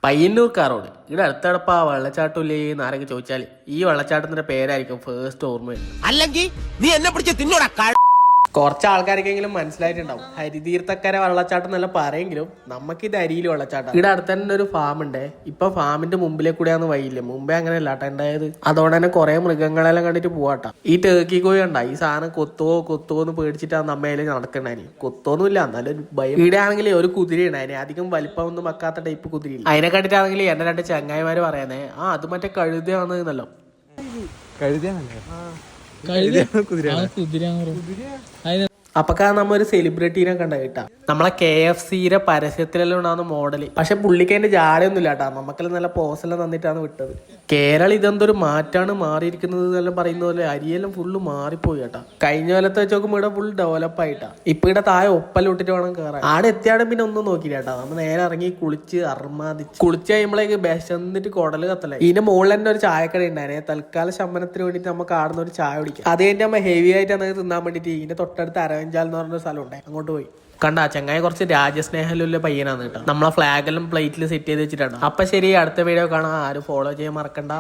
Payyanur road ഇവിടെ അടുത്തടപ്പാ വെള്ളച്ചാട്ടമില്ലേ എന്ന് ആരെങ്കിലും ചോദിച്ചാൽ ഈ വെള്ളച്ചാട്ടത്തിന്റെ പേരായിരിക്കും ഫേസ്റ്റ് ഓർമ്മ വരുന്നത്. അല്ലെങ്കിൽ നീ എന്നെ പിടിച്ച് തിന്നോടാ. കുറച്ച് ആൾക്കാർക്കെങ്കിലും മനസ്സിലായിട്ടുണ്ടാവും ഹരിതീർത്ഥക്കര വെള്ളച്ചാട്ടം എന്നല്ല പറയെങ്കിലും നമുക്ക് ഇത് അരിയിൽ വെള്ളച്ചാട്ടം. ഇവിടെ അടുത്ത് തന്നെ ഒരു ഫാം ഉണ്ട്. ഇപ്പൊ ഫാമിന്റെ മുമ്പിലെ കൂടെയാന്ന് വൈകില്ല, മുമ്പേ അങ്ങനെ അല്ലാട്ട ഉണ്ടായത്. അതുകൊണ്ട് തന്നെ കുറെ മൃഗങ്ങളെല്ലാം കണ്ടിട്ട് പോവാട്ടാ. ഈ ടേക്കി കോഴി കണ്ട ഈ സാധനം കൊത്തുവോ എന്ന് പേടിച്ചിട്ടാണ് നമ്മയില് നടക്കണ്ടായി. കൊത്തൊന്നുമില്ല, എന്നാലും ഭയം. ഇവിടെ ആണെങ്കിൽ ഒരു കുതിര ഉണ്ടായി, അധികം വലിപ്പമൊന്നും വെക്കാത്ത ടൈപ്പ് കുതിര. അതിനെ കണ്ടിട്ടാണെങ്കിൽ എന്റെ രണ്ട് ചങ്ങായിമാര് പറയാനേ അത് മറ്റേ കഴുതയാണെന്നല്ലോ. അപ്പൊക്കാ നമ്മ ഒരു സെലിബ്രിറ്റീനെ കണ്ട കേട്ടാ, നമ്മളെ KFCയുടെ പരസ്യത്തിലെല്ലാം ഉണ്ടാകുന്ന മോഡല്. പക്ഷെ പുള്ളിക്ക് അതിന്റെ ജാടയൊന്നും ഇല്ലാട്ടാ, നമുക്കെല്ലാം നല്ല പോസെല്ലാം തന്നിട്ടാണ് വിട്ടത്. കേരളം ഇതെന്തൊരു മാറ്റാണ് മാറിയിരിക്കുന്നത് എന്നെല്ലാം പറയുന്ന പോലെ അരിയെല്ലാം ഫുള്ള് മാറിപ്പോയി കേട്ടാ. കഴിഞ്ഞ കൊല്ലത്തെ വെച്ച് നോക്കുമ്പോൾ ഇവിടെ ഫുൾ ഡെവലപ്പ് ആയിട്ടാ. ഇപ്പൊ ഇവിടെ താഴെ ഒപ്പലിട്ടിട്ട് വേണം കയറാൻ. ആടെ എത്തിയാടും പിന്നെ ഒന്നും നോക്കിയിട്ടാ, നമ്മൾ നേരെ ഇറങ്ങി കുളിച്ച് കുളിച്ച് കഴിയുമ്പോഴേക്ക് വിശന്നിട്ട് കുടല് കത്തലായി. ഇതിന്റെ മുകളിൽ തന്നെ ഒരു ചായക്കട ഉണ്ടായിരുന്നേ. തൽക്കാല ശമനത്തിന് വേണ്ടിട്ട് നമുക്ക് ആടുന്ന ഒരു ചായ കുടിക്കാം. അത് കഴിഞ്ഞ് നമ്മ ഹെവി ആയിട്ട് അന്നേരം തിന്നാൻ വേണ്ടിട്ട് ഇതിന്റെ തൊട്ടടുത്ത് അരവഞ്ചാൽ എന്ന് പറഞ്ഞൊരു സ്ഥലം ഉണ്ടായി, അങ്ങോട്ട് പോയി. കണ്ട ചങ്ങായി കുറച്ച് രാജ്യസ്നേഹലുള്ള പയ്യനാണ് കേട്ടോ. നമ്മളെ ഫ്ലാഗെല്ലാം പ്ലേറ്റിൽ സെറ്റ് ചെയ്ത് വെച്ചിട്ടാണ്. അപ്പൊ ശരി, അടുത്ത വീഡിയോ കാണാം. ആരും ഫോളോ ചെയ്യാൻ മറക്കണ്ട.